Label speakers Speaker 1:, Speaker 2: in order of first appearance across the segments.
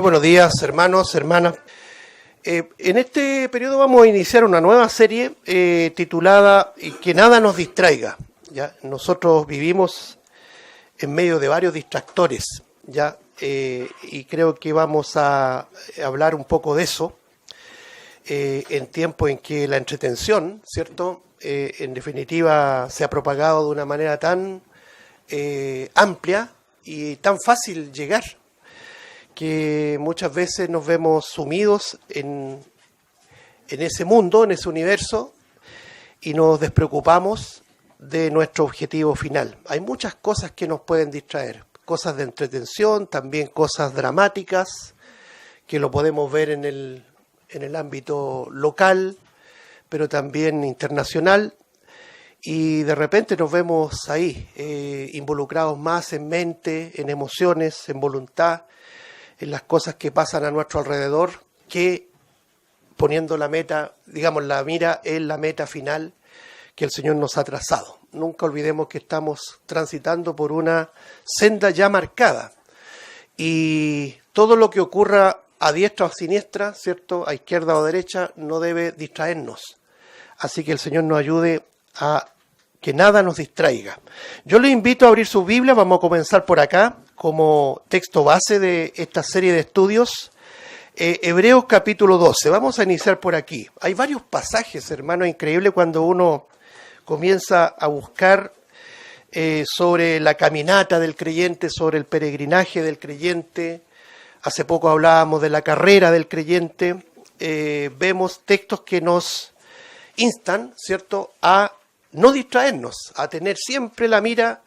Speaker 1: Buenos días, hermanos, hermanas. En este periodo vamos a iniciar una nueva serie titulada Que nada nos distraiga. ¿Ya? Nosotros vivimos en medio de varios distractores, ¿ya? Y creo que vamos a hablar un poco de eso en tiempo en que la entretención, ¿cierto? En definitiva se ha propagado de una manera tan amplia y tan fácil llegar, que muchas veces nos vemos sumidos en ese mundo, en ese universo, y nos despreocupamos de nuestro objetivo final. Hay muchas cosas que nos pueden distraer, cosas de entretención, también cosas dramáticas, que lo podemos ver en el ámbito local, pero también internacional, y de repente nos vemos ahí, involucrados más en mente, en emociones, en voluntad, en las cosas que pasan a nuestro alrededor, que poniendo la meta, digamos, la mira en la meta final que el Señor nos ha trazado. Nunca olvidemos que estamos transitando por una senda ya marcada, y todo lo que ocurra a diestra o a siniestra, ¿cierto?, a izquierda o derecha, no debe distraernos. Así que el Señor nos ayude a que nada nos distraiga. Yo les invito a abrir sus Biblias. Vamos a comenzar por acá como texto base de esta serie de estudios, Hebreos capítulo 12. Vamos a iniciar por aquí. Hay varios pasajes, hermano, increíble cuando uno comienza a buscar sobre la caminata del creyente, sobre el peregrinaje del creyente. Hace poco hablábamos de la carrera del creyente. Vemos textos que nos instan, ¿cierto?, a no distraernos, a tener siempre la mira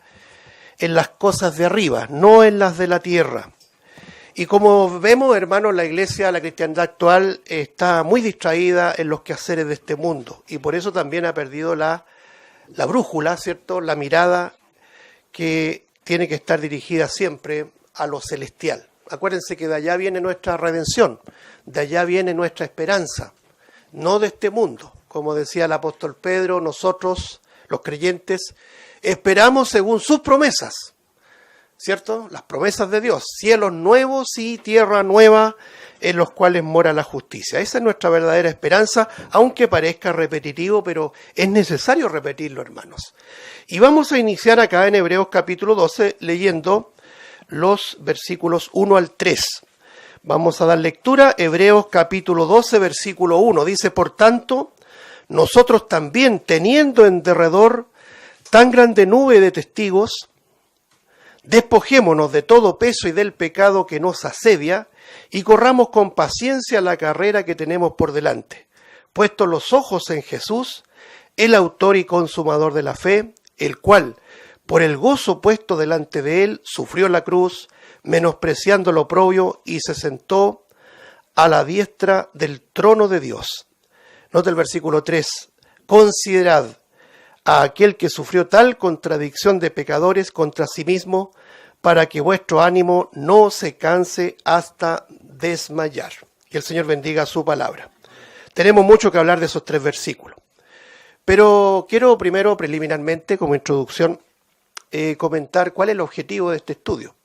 Speaker 1: en las cosas de arriba, no en las de la tierra. Y como vemos, hermanos, la iglesia, la cristiandad actual está muy distraída en los quehaceres de este mundo, y por eso también ha perdido la brújula, ¿cierto?, la mirada que tiene que estar dirigida siempre a lo celestial. Acuérdense que de allá viene nuestra redención, de allá viene nuestra esperanza, no de este mundo. Como decía el apóstol Pedro, nosotros, los creyentes, esperamos según sus promesas, ¿cierto? Las promesas de Dios, cielos nuevos y tierra nueva en los cuales mora la justicia. Esa es nuestra verdadera esperanza, aunque parezca repetitivo, pero es necesario repetirlo, hermanos. Y vamos a iniciar acá en Hebreos capítulo 12 leyendo los versículos 1 al 3. Vamos a dar lectura. Hebreos capítulo 12, versículo 1. Dice: por tanto, nosotros también, teniendo en derredor tan grande nube de testigos, despojémonos de todo peso y del pecado que nos asedia, y corramos con paciencia la carrera que tenemos por delante, puestos los ojos en Jesús, el autor y consumador de la fe, el cual, por el gozo puesto delante de él, sufrió la cruz, menospreciando lo oprobio, y se sentó a la diestra del trono de Dios. Nota el versículo 3. Considerad a aquel que sufrió tal contradicción de pecadores contra sí mismo, para que vuestro ánimo no se canse hasta desmayar. Que el Señor bendiga su palabra. Tenemos mucho que hablar de esos tres versículos, pero quiero primero, preliminarmente, como introducción, comentar cuál es el objetivo de este estudio.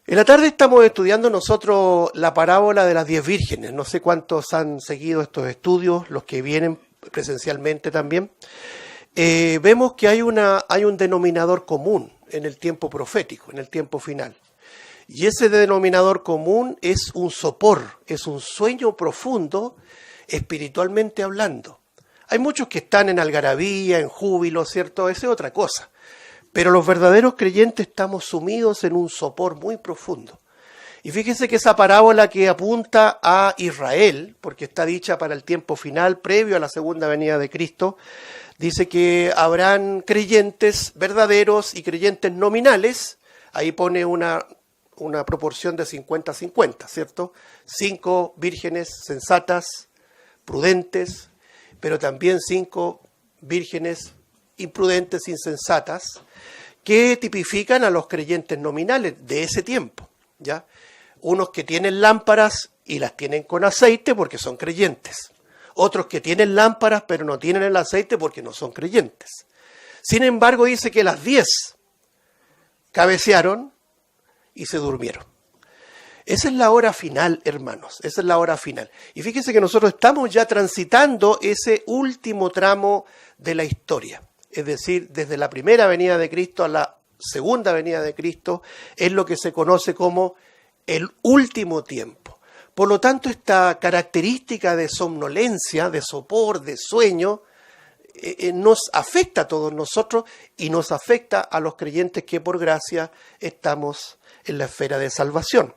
Speaker 1: En la tarde estamos estudiando nosotros la parábola de las 10 vírgenes. No sé cuántos han seguido estos estudios, los que vienen presencialmente también. Vemos que hay un denominador común en el tiempo profético, en el tiempo final. Y ese denominador común es un sopor, es un sueño profundo, espiritualmente hablando. Hay muchos que están en algarabía, en júbilo, ¿cierto? Esa es otra cosa. Pero los verdaderos creyentes estamos sumidos en un sopor muy profundo. Y fíjense que esa parábola que apunta a Israel, porque está dicha para el tiempo final, previo a la segunda venida de Cristo, dice que habrán creyentes verdaderos y creyentes nominales. Ahí pone una proporción de 50-50, ¿cierto? 5 vírgenes sensatas, prudentes, pero también 5 vírgenes imprudentes, insensatas, que tipifican a los creyentes nominales de ese tiempo, ¿ya? Unos que tienen lámparas y las tienen con aceite porque son creyentes. Otros que tienen lámparas pero no tienen el aceite porque no son creyentes. Sin embargo, dice que las 10 cabecearon y se durmieron. Esa es la hora final, hermanos, esa es la hora final. Y fíjense que nosotros estamos ya transitando ese último tramo de la historia. Es decir, desde la primera venida de Cristo a la segunda venida de Cristo, es lo que se conoce como el último tiempo. Por lo tanto, esta característica de somnolencia, de sopor, de sueño, nos afecta a todos nosotros y nos afecta a los creyentes que por gracia estamos en la esfera de salvación.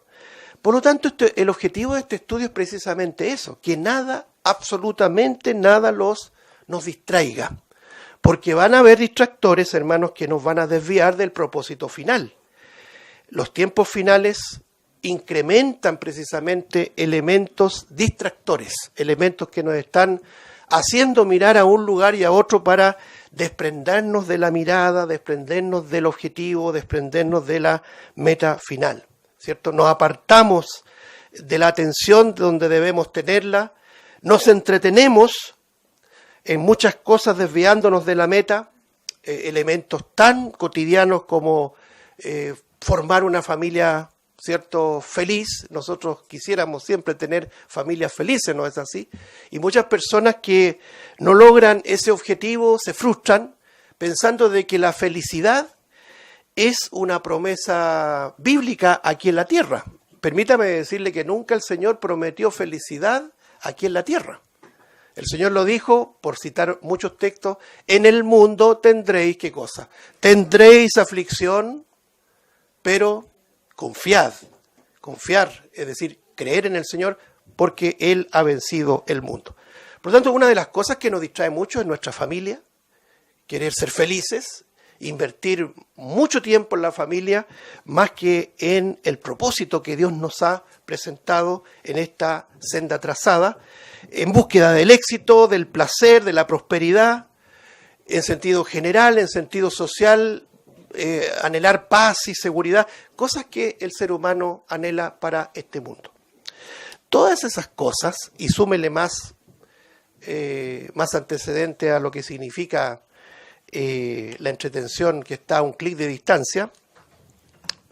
Speaker 1: Por lo tanto, el objetivo de este estudio es precisamente eso, que nada, absolutamente nada nos distraiga. Porque van a haber distractores, hermanos, que nos van a desviar del propósito final. Los tiempos finales incrementan precisamente elementos distractores, elementos que nos están haciendo mirar a un lugar y a otro para desprendernos de la mirada, desprendernos del objetivo, desprendernos de la meta final, ¿cierto? Nos apartamos de la atención donde debemos tenerla, nos entretenemos en muchas cosas desviándonos de la meta, elementos tan cotidianos como formar una familia, ¿cierto?, feliz. Nosotros quisiéramos siempre tener familias felices, ¿no es así? Y muchas personas que no logran ese objetivo se frustran pensando de que la felicidad es una promesa bíblica aquí en la tierra. Permítame decirle que nunca el Señor prometió felicidad aquí en la tierra. El Señor lo dijo, por citar muchos textos, en el mundo tendréis, ¿qué cosa? Tendréis aflicción, pero confiad, confiar, es decir, creer en el Señor, porque Él ha vencido el mundo. Por lo tanto, una de las cosas que nos distrae mucho es nuestra familia, querer ser felices, invertir mucho tiempo en la familia, más que en el propósito que Dios nos ha presentado en esta senda trazada, en búsqueda del éxito, del placer, de la prosperidad, en sentido general, en sentido social, anhelar paz y seguridad, cosas que el ser humano anhela para este mundo. Todas esas cosas, y súmele más antecedente a lo que significa la entretención que está a un clic de distancia,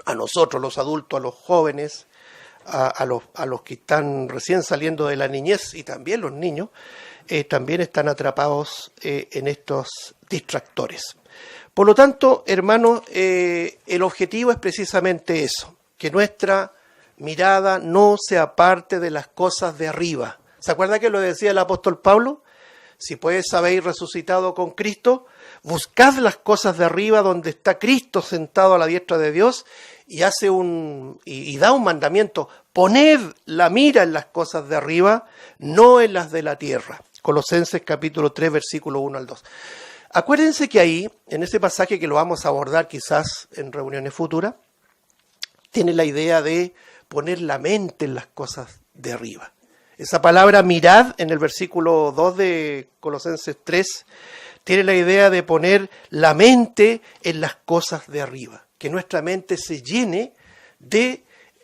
Speaker 1: a nosotros, los adultos, a los jóvenes, a los que están recién saliendo de la niñez y también los niños, también están atrapados en estos distractores. Por lo tanto, hermanos, el objetivo es precisamente eso, que nuestra mirada no se aparte de las cosas de arriba. ¿Se acuerda que lo decía el apóstol Pablo? Si pues habéis resucitado con Cristo, buscad las cosas de arriba donde está Cristo sentado a la diestra de Dios y hace y da un mandamiento: poned la mira en las cosas de arriba, no en las de la tierra. Colosenses capítulo 3, versículo 1 al 2. Acuérdense que ahí, en ese pasaje que lo vamos a abordar quizás en reuniones futuras, tiene la idea de poner la mente en las cosas de arriba. Esa palabra mirad en el versículo 2 de Colosenses 3 tiene la idea de poner la mente en las cosas de arriba. Que nuestra mente se llene de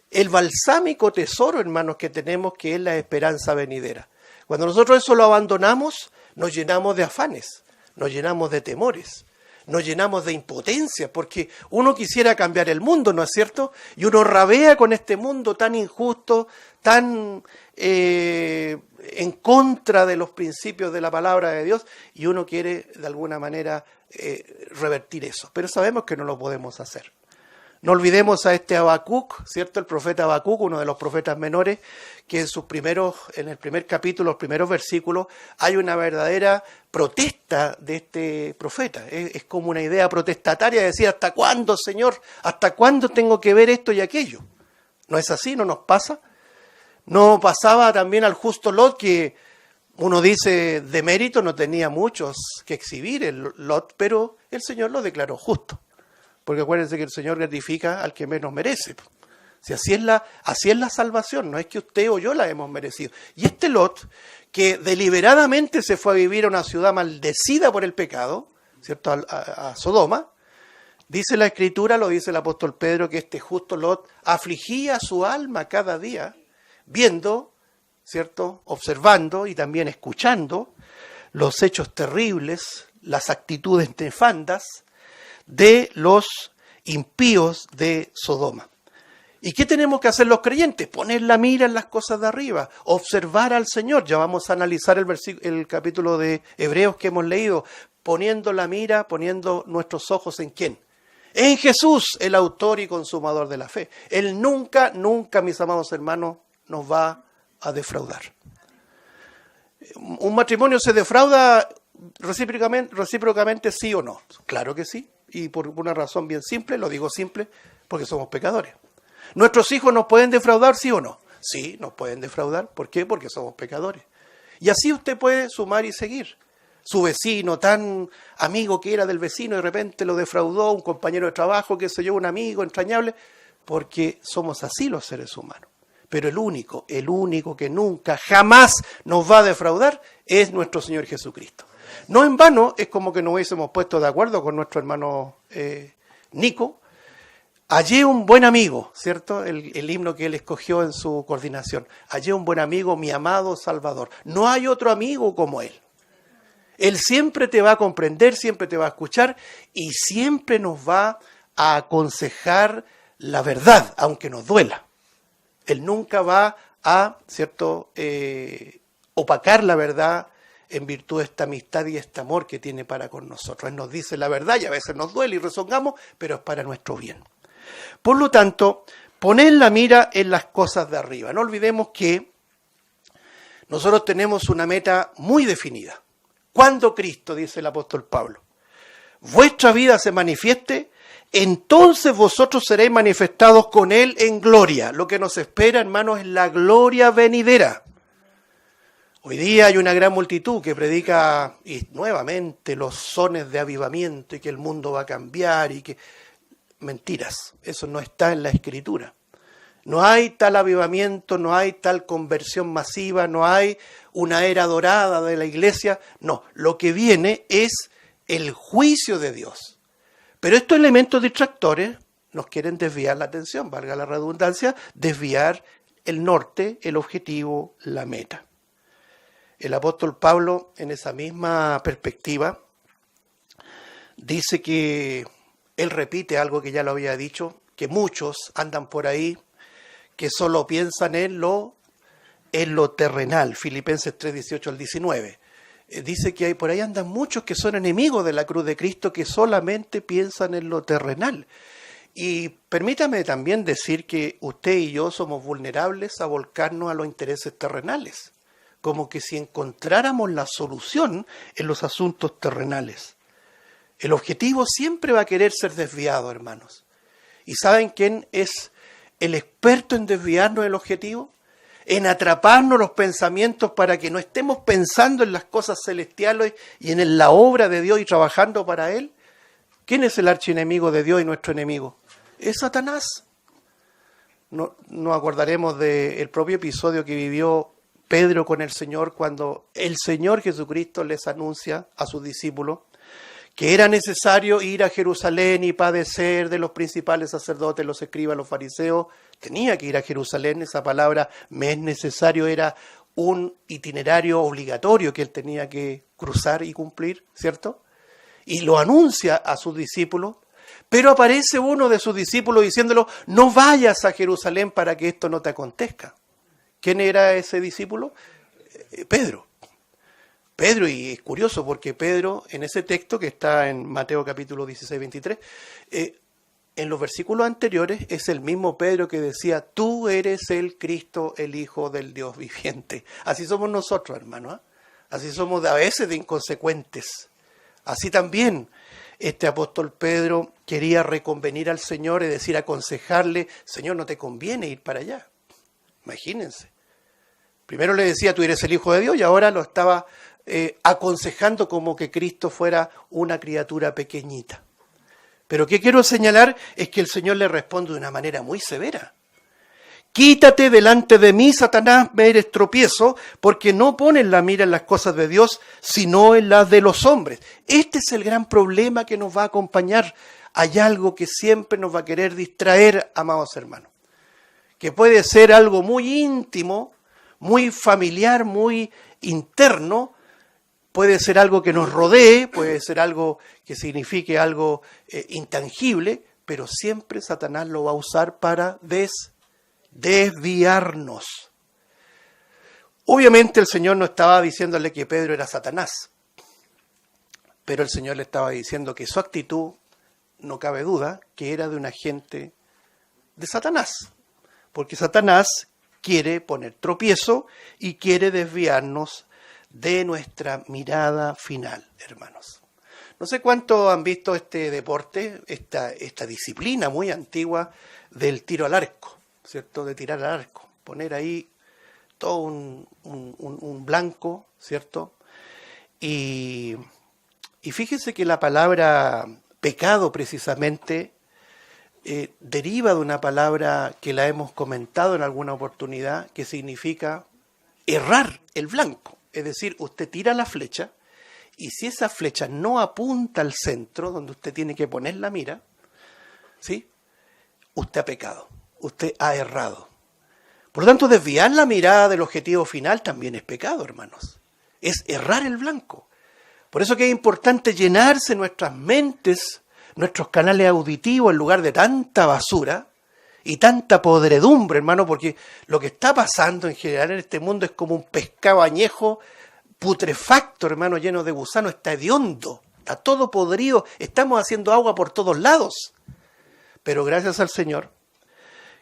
Speaker 1: el balsámico tesoro, hermanos, que tenemos, que es la esperanza venidera. Cuando nosotros eso lo abandonamos, nos llenamos de afanes, nos llenamos de temores, nos llenamos de impotencia, porque uno quisiera cambiar el mundo, ¿no es cierto? Y uno rabea con este mundo tan injusto, tan en contra de los principios de la palabra de Dios, y uno quiere de alguna manera revertir eso. Pero sabemos que no lo podemos hacer. No olvidemos a este Habacuc, ¿cierto? El profeta Habacuc, uno de los profetas menores, que en el primer capítulo, los primeros versículos, hay una verdadera protesta de este profeta. Es como una idea protestataria de decir: ¿hasta cuándo, Señor? ¿Hasta cuándo tengo que ver esto y aquello? ¿No es así? ¿No nos pasa? ¿No pasaba también al justo Lot, que uno dice de mérito no tenía muchos que exhibir el Lot, pero el Señor lo declaró justo? Porque acuérdense que el Señor gratifica al que menos merece. Si así es la salvación, no es que usted o yo la hemos merecido. Y este Lot, que deliberadamente se fue a vivir a una ciudad maldecida por el pecado, ¿cierto?, a Sodoma, dice la Escritura, lo dice el apóstol Pedro, que este justo Lot afligía su alma cada día, viendo, ¿cierto?, observando y también escuchando los hechos terribles, las actitudes nefandas de los impíos de Sodoma. ¿Y qué tenemos que hacer los creyentes? Poner la mira en las cosas de arriba, observar al Señor. Ya vamos a analizar el capítulo de Hebreos que hemos leído, poniendo la mira, poniendo nuestros ojos ¿en quién? En Jesús, el autor y consumador de la fe. Él nunca, nunca, mis amados hermanos, nos va a defraudar. ¿Un matrimonio se defrauda recíprocamente sí o no? Claro que sí, y por una razón bien simple, lo digo simple, porque somos pecadores. ¿Nuestros hijos nos pueden defraudar sí o no? Sí, nos pueden defraudar. ¿Por qué? Porque somos pecadores. Y así usted puede sumar y seguir. Su vecino, tan amigo que era del vecino, de repente lo defraudó, un compañero de trabajo, qué sé yo, un amigo entrañable, porque somos así los seres humanos. Pero el único que nunca, jamás nos va a defraudar es nuestro Señor Jesucristo. No en vano, es como que nos hubiésemos puesto de acuerdo con nuestro hermano Nico. Hallé un buen amigo, ¿cierto? El himno que él escogió en su coordinación. Hallé un buen amigo, mi amado Salvador. No hay otro amigo como él. Él siempre te va a comprender, siempre te va a escuchar y siempre nos va a aconsejar la verdad, aunque nos duela. Él nunca va a, ¿cierto?, opacar la verdad en virtud de esta amistad y este amor que tiene para con nosotros. Él nos dice la verdad y a veces nos duele y rezongamos, pero es para nuestro bien. Por lo tanto, poned la mira en las cosas de arriba. No olvidemos que nosotros tenemos una meta muy definida. Cuando Cristo, dice el apóstol Pablo, vuestra vida se manifieste, entonces vosotros seréis manifestados con Él en gloria. Lo que nos espera, hermanos, es la gloria venidera. Hoy día hay una gran multitud que predica y nuevamente los sones de avivamiento y que el mundo va a cambiar y que... Mentiras, eso no está en la Escritura. No hay tal avivamiento, no hay tal conversión masiva, no hay una era dorada de la iglesia. No, lo que viene es el juicio de Dios. Pero estos elementos distractores nos quieren desviar la atención, valga la redundancia, desviar el norte, el objetivo, la meta. El apóstol Pablo, en esa misma perspectiva, dice que él repite algo que ya lo había dicho, que muchos andan por ahí que solo piensan en lo terrenal. Filipenses 3, 18 al 19. Dice que por ahí andan muchos que son enemigos de la cruz de Cristo, que solamente piensan en lo terrenal. Y permítame también decir que usted y yo somos vulnerables a volcarnos a los intereses terrenales, como que si encontráramos la solución en los asuntos terrenales. El objetivo siempre va a querer ser desviado, hermanos. ¿Y saben quién es el experto en desviarnos del objetivo? En atraparnos los pensamientos para que no estemos pensando en las cosas celestiales y en la obra de Dios y trabajando para Él. ¿Quién es el archienemigo de Dios y nuestro enemigo? Es Satanás. Nos acordaremos del propio episodio que vivió Pedro con el Señor cuando el Señor Jesucristo les anuncia a sus discípulos que era necesario ir a Jerusalén y padecer de los principales sacerdotes, los escribas, los fariseos. Tenía que ir a Jerusalén, esa palabra me es necesario era un itinerario obligatorio que él tenía que cruzar y cumplir, ¿cierto? Y lo anuncia a sus discípulos, pero aparece uno de sus discípulos diciéndolo, no vayas a Jerusalén para que esto no te acontezca. ¿Quién era ese discípulo? Pedro, y es curioso porque Pedro, en ese texto que está en Mateo capítulo 16, 23, en los versículos anteriores es el mismo Pedro que decía, tú eres el Cristo, el Hijo del Dios viviente. Así somos nosotros, hermanos, ¿eh? Así somos a veces de inconsecuentes. Así también este apóstol Pedro quería reconvenir al Señor, es decir, aconsejarle, Señor, no te conviene ir para allá. Imagínense. Primero le decía, tú eres el Hijo de Dios, y ahora lo estaba aconsejando como que Cristo fuera una criatura pequeñita. Pero ¿qué quiero señalar? Es que el Señor le responde de una manera muy severa. Quítate delante de mí, Satanás, me eres tropiezo, porque no pones la mira en las cosas de Dios, sino en las de los hombres. Este es el gran problema que nos va a acompañar. Hay algo que siempre nos va a querer distraer, amados hermanos, que puede ser algo muy íntimo, muy familiar, muy interno, puede ser algo que nos rodee, puede ser algo que signifique algo intangible, pero siempre Satanás lo va a usar para desviarnos. Obviamente el Señor no estaba diciéndole que Pedro era Satanás, pero el Señor le estaba diciendo que su actitud, no cabe duda, que era de un agente de Satanás, porque Satanás quiere poner tropiezo y quiere desviarnos de nuestra mirada final, hermanos. No sé cuántos han visto este deporte, esta disciplina muy antigua del tiro al arco, ¿cierto? De tirar al arco, poner ahí todo un blanco, ¿cierto? Y fíjense que la palabra pecado precisamente deriva de una palabra que la hemos comentado en alguna oportunidad, que significa errar el blanco. Es decir, usted tira la flecha y si esa flecha no apunta al centro, donde usted tiene que poner la mira, ¿sí? Usted ha pecado, usted ha errado. Por lo tanto, desviar la mirada del objetivo final también es pecado, hermanos. Es errar el blanco. Por eso que es importante llenarse nuestras mentes, nuestros canales auditivos, en lugar de tanta basura y tanta podredumbre, hermano, porque lo que está pasando en general en este mundo es como un pescado añejo, putrefacto, hermano, lleno de gusanos, está hediondo, está todo podrido, estamos haciendo agua por todos lados. Pero gracias al Señor,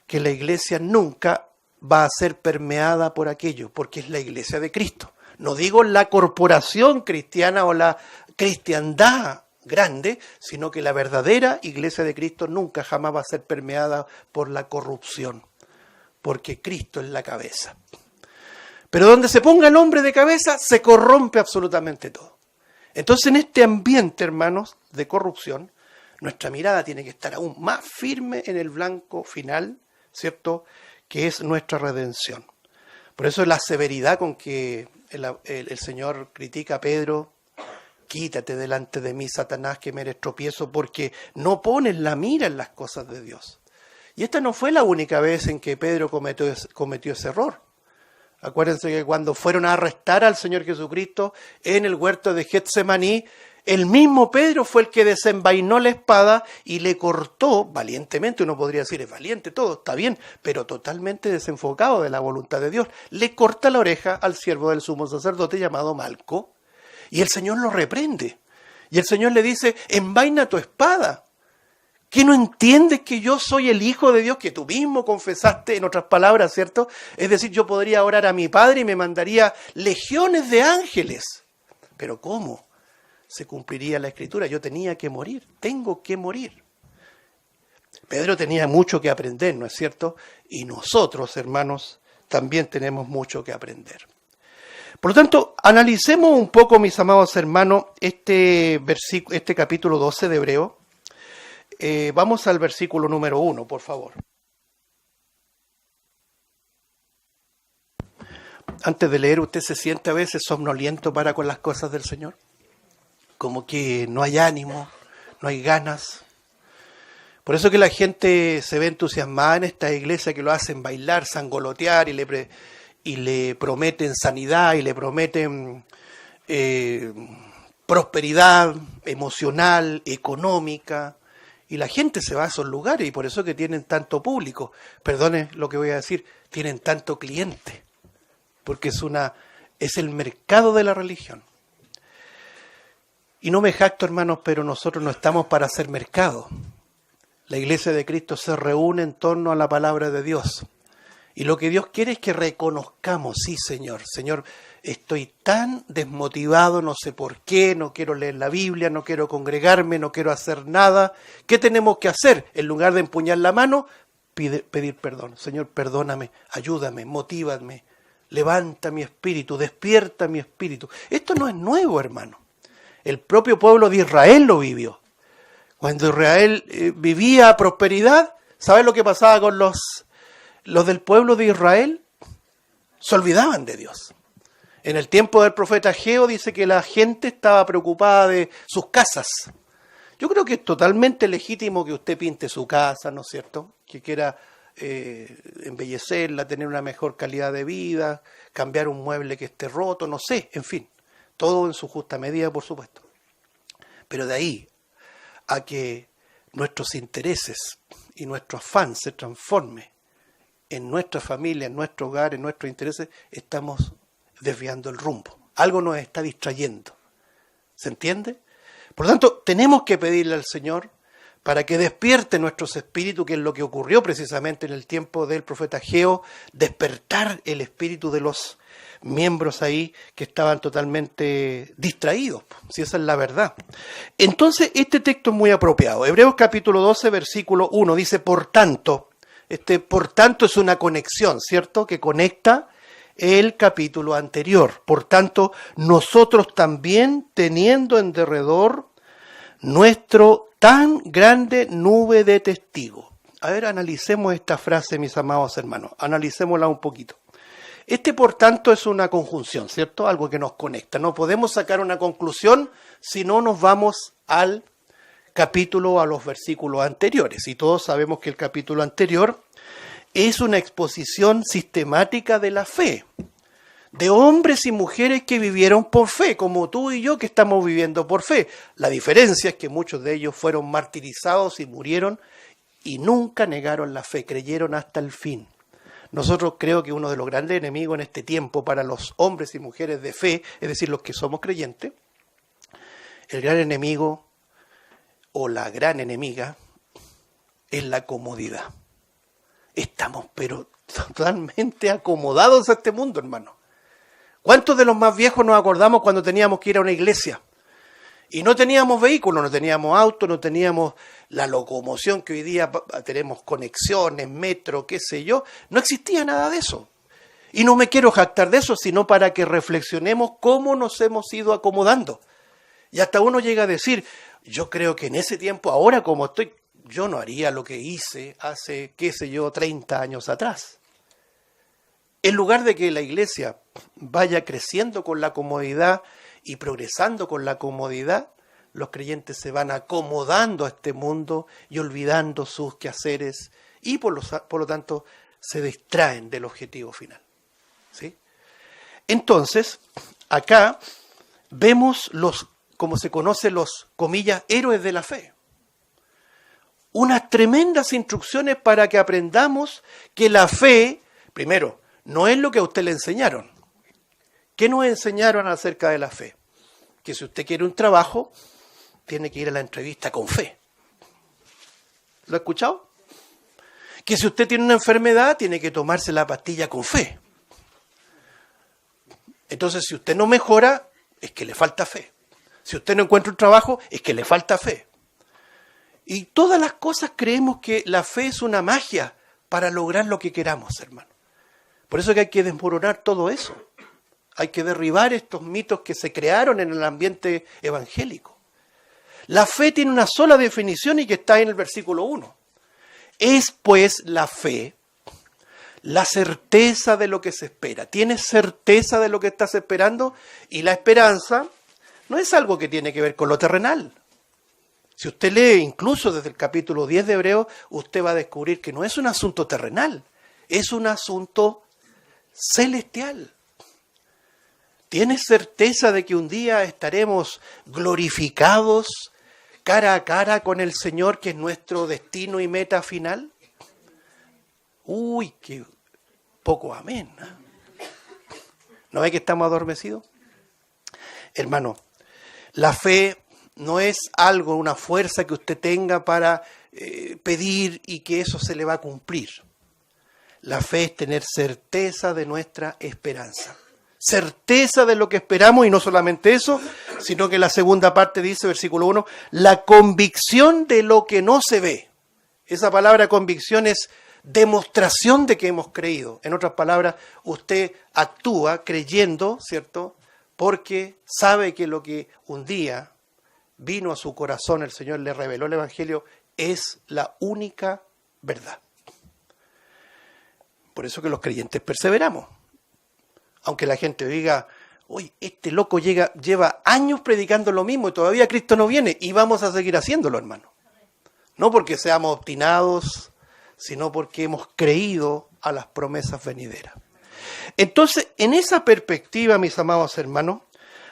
Speaker 1: que la iglesia nunca va a ser permeada por aquello, porque es la iglesia de Cristo. No digo la corporación cristiana o la cristiandad grande, sino que la verdadera iglesia de Cristo nunca jamás va a ser permeada por la corrupción, porque Cristo es la cabeza. Pero donde se ponga el hombre de cabeza, se corrompe absolutamente todo. Entonces, en este ambiente, hermanos, de corrupción, nuestra mirada tiene que estar aún más firme en el blanco final, ¿cierto?, que es nuestra redención. Por eso la severidad con que el Señor critica a Pedro: quítate delante de mí, Satanás, que me eres tropiezo, porque no pones la mira en las cosas de Dios. Y esta no fue la única vez en que Pedro cometió ese error. Acuérdense que cuando fueron a arrestar al Señor Jesucristo en el huerto de Getsemaní, el mismo Pedro fue el que desenvainó la espada y le cortó valientemente. Uno podría decir, es valiente todo, está bien, pero totalmente desenfocado de la voluntad de Dios. Le corta la oreja al siervo del sumo sacerdote llamado Malco, y el Señor lo reprende. Y el Señor le dice: envaina tu espada. ¿Qué no entiendes que yo soy el Hijo de Dios, que tú mismo confesaste, en otras palabras, ¿cierto? Es decir, yo podría orar a mi Padre y me mandaría legiones de ángeles. Pero ¿cómo se cumpliría la Escritura? Yo tenía que morir, tengo que morir. Pedro tenía mucho que aprender, ¿no es cierto? Y nosotros, hermanos, también tenemos mucho que aprender. Por lo tanto, analicemos un poco, mis amados hermanos, este capítulo 12 de Hebreo. Vamos al versículo número 1, por favor. Antes de leer, ¿usted se siente a veces somnoliento para con las cosas del Señor? Como que no hay ánimo, no hay ganas. Por eso que la gente se ve entusiasmada en esta iglesia, que lo hacen bailar, sangolotear, y le prometen sanidad, y le prometen prosperidad emocional, económica. Y la gente se va a esos lugares, y por eso que tienen tanto público. Perdone lo que voy a decir, tienen tanto cliente. Porque es el mercado de la religión. Y no me jacto, hermanos, pero nosotros no estamos para hacer mercado. La iglesia de Cristo se reúne en torno a la palabra de Dios. Y lo que Dios quiere es que reconozcamos: sí, Señor, estoy tan desmotivado, no sé por qué, no quiero leer la Biblia, no quiero congregarme, no quiero hacer nada. ¿Qué tenemos que hacer? En lugar de empuñar la mano, pedir perdón. Señor, perdóname, ayúdame, motívame, levanta mi espíritu, despierta mi espíritu. Esto no es nuevo, hermano. El propio pueblo de Israel lo vivió. Cuando Israel vivía prosperidad, ¿sabes lo que pasaba con los del pueblo de Israel? Se olvidaban de Dios. En el tiempo del profeta Ageo dice que la gente estaba preocupada de sus casas. Yo creo que es totalmente legítimo que usted pinte su casa, ¿no es cierto? Que quiera embellecerla, tener una mejor calidad de vida, cambiar un mueble que esté roto, no sé, en fin. Todo en su justa medida, por supuesto. Pero de ahí a que nuestros intereses y nuestro afán se transforme en nuestra familia, en nuestro hogar, en nuestros intereses, estamos desviando el rumbo. Algo nos está distrayendo. ¿Se entiende? Por lo tanto, tenemos que pedirle al Señor para que despierte nuestros espíritus, que es lo que ocurrió precisamente en el tiempo del profeta Ageo, despertar el espíritu de los miembros ahí que estaban totalmente distraídos, si esa es la verdad. Entonces, este texto es muy apropiado. Hebreos capítulo 12, versículo 1, dice, por tanto es una conexión, ¿cierto?, que conecta el capítulo anterior. Por tanto, nosotros también, teniendo en derredor nuestro tan grande nube de testigos. A ver, analicemos esta frase, mis amados hermanos. Analicémosla un poquito. Por tanto, es una conjunción, ¿cierto? Algo que nos conecta. No podemos sacar una conclusión si no nos vamos al capítulo, a los versículos anteriores. Y todos sabemos que el capítulo anterior es una exposición sistemática de la fe, de hombres y mujeres que vivieron por fe, como tú y yo que estamos viviendo por fe. La diferencia es que muchos de ellos fueron martirizados y murieron y nunca negaron la fe, creyeron hasta el fin. Nosotros creo que uno de los grandes enemigos en este tiempo para los hombres y mujeres de fe, es decir, los que somos creyentes, el gran enemigo o la gran enemiga es la comodidad. Estamos pero totalmente acomodados a este mundo, hermano. ¿Cuántos de los más viejos nos acordamos cuando teníamos que ir a una iglesia? Y no teníamos vehículos, no teníamos auto, no teníamos la locomoción que hoy día tenemos, conexiones, metro, qué sé yo. No existía nada de eso. Y no me quiero jactar de eso, sino para que reflexionemos cómo nos hemos ido acomodando. Y hasta uno llega a decir, yo creo que en ese tiempo, ahora como estoy, yo no haría lo que hice hace, qué sé yo, 30 años atrás. En lugar de que la iglesia vaya creciendo con la comodidad y progresando con la comodidad, los creyentes se van acomodando a este mundo y olvidando sus quehaceres y por lo tanto se distraen del objetivo final. ¿Sí? Entonces, acá vemos como se conoce los, comillas, héroes de la fe. Unas tremendas instrucciones para que aprendamos que la fe, primero, no es lo que a usted le enseñaron. ¿Qué nos enseñaron acerca de la fe? Que si usted quiere un trabajo, tiene que ir a la entrevista con fe. ¿Lo ha escuchado? Que si usted tiene una enfermedad, tiene que tomarse la pastilla con fe. Entonces, si usted no mejora, es que le falta fe. Si usted no encuentra un trabajo, es que le falta fe. Y todas las cosas creemos que la fe es una magia para lograr lo que queramos, hermano. Por eso que hay que desmoronar todo eso. Hay que derribar estos mitos que se crearon en el ambiente evangélico. La fe tiene una sola definición y que está en el versículo 1. Es pues la fe, la certeza de lo que se espera. ¿Tienes certeza de lo que estás esperando? Y la esperanza no es algo que tiene que ver con lo terrenal. Si usted lee incluso desde el capítulo 10 de Hebreos, usted va a descubrir que no es un asunto terrenal, es un asunto celestial. ¿Tienes certeza de que un día estaremos glorificados cara a cara con el Señor, que es nuestro destino y meta final? Uy, qué poco amén. ¿No ve que estamos adormecidos? Hermano, la fe no es algo, una fuerza que usted tenga para pedir y que eso se le va a cumplir. La fe es tener certeza de nuestra esperanza. Certeza de lo que esperamos, y no solamente eso, sino que la segunda parte dice, versículo 1, la convicción de lo que no se ve. Esa palabra convicción es demostración de que hemos creído. En otras palabras, usted actúa creyendo, ¿cierto? Porque sabe que lo que un día vino a su corazón, el Señor le reveló el Evangelio, es la única verdad. Por eso que los creyentes perseveramos. Aunque la gente diga, oye, este loco lleva años predicando lo mismo y todavía Cristo no viene, y vamos a seguir haciéndolo, hermano. No porque seamos obstinados, sino porque hemos creído a las promesas venideras. Entonces, en esa perspectiva, mis amados hermanos,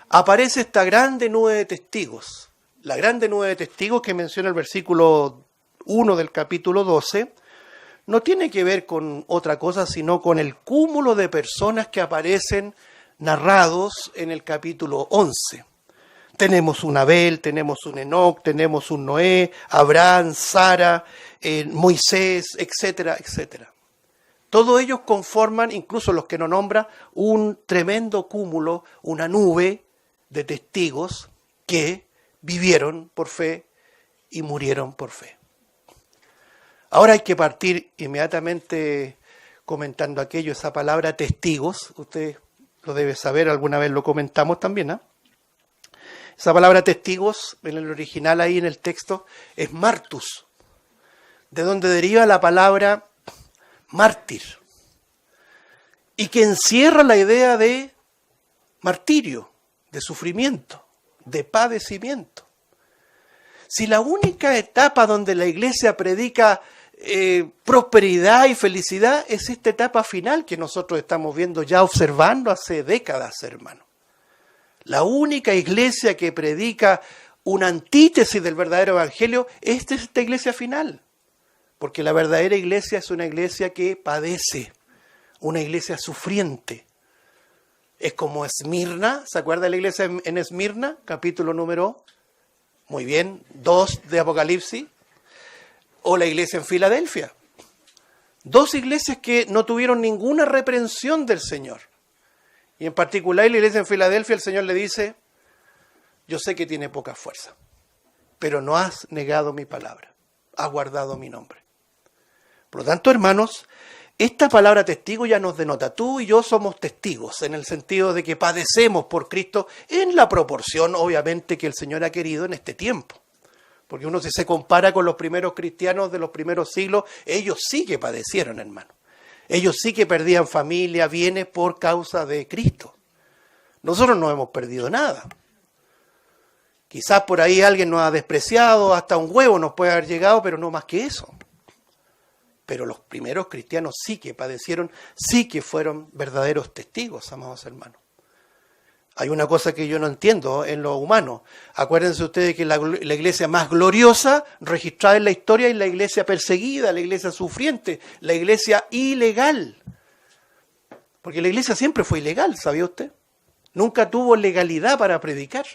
Speaker 1: aparece esta grande nube de testigos. La grande nube de testigos que menciona el versículo 1 del capítulo 12, no tiene que ver con otra cosa, sino con el cúmulo de personas que aparecen narrados en el capítulo 11. Tenemos un Abel, tenemos un Enoc, tenemos un Noé, Abraham, Sara, Moisés, etcétera, etcétera. Todos ellos conforman, incluso los que no nombra, un tremendo cúmulo, una nube de testigos que vivieron por fe y murieron por fe. Ahora hay que partir inmediatamente comentando aquello, esa palabra testigos, usted lo debe saber, alguna vez lo comentamos también, ¿eh? Esa palabra testigos, en el original ahí en el texto, es martus, de donde deriva la palabra mártir, y que encierra la idea de martirio, de sufrimiento, de padecimiento. Si la única etapa donde la iglesia predica prosperidad y felicidad es esta etapa final que nosotros estamos viendo ya observando hace décadas, hermano. La única iglesia que predica una antítesis del verdadero evangelio es esta iglesia final. Porque la verdadera iglesia es una iglesia que padece, una iglesia sufriente. Es como Esmirna, ¿se acuerda de la iglesia en Esmirna? Capítulo número, muy bien, 2 de Apocalipsis. O la iglesia en Filadelfia. Dos iglesias que no tuvieron ninguna reprensión del Señor. Y en particular la iglesia en Filadelfia, el Señor le dice, yo sé que tiene poca fuerza, pero no has negado mi palabra, has guardado mi nombre. Por lo tanto, hermanos, esta palabra testigo ya nos denota, tú y yo somos testigos, en el sentido de que padecemos por Cristo en la proporción, obviamente, que el Señor ha querido en este tiempo. Porque uno, si se compara con los primeros cristianos de los primeros siglos, ellos sí que padecieron, hermano. Ellos sí que perdían familia, bienes por causa de Cristo. Nosotros no hemos perdido nada. Quizás por ahí alguien nos ha despreciado, hasta un huevo nos puede haber llegado, pero no más que eso. Pero los primeros cristianos sí que padecieron, sí que fueron verdaderos testigos, amados hermanos. Hay una cosa que yo no entiendo en lo humano. Acuérdense ustedes que la iglesia más gloriosa registrada en la historia es la iglesia perseguida, la iglesia sufriente, la iglesia ilegal. Porque la iglesia siempre fue ilegal, ¿sabía usted? Nunca tuvo legalidad para predicar.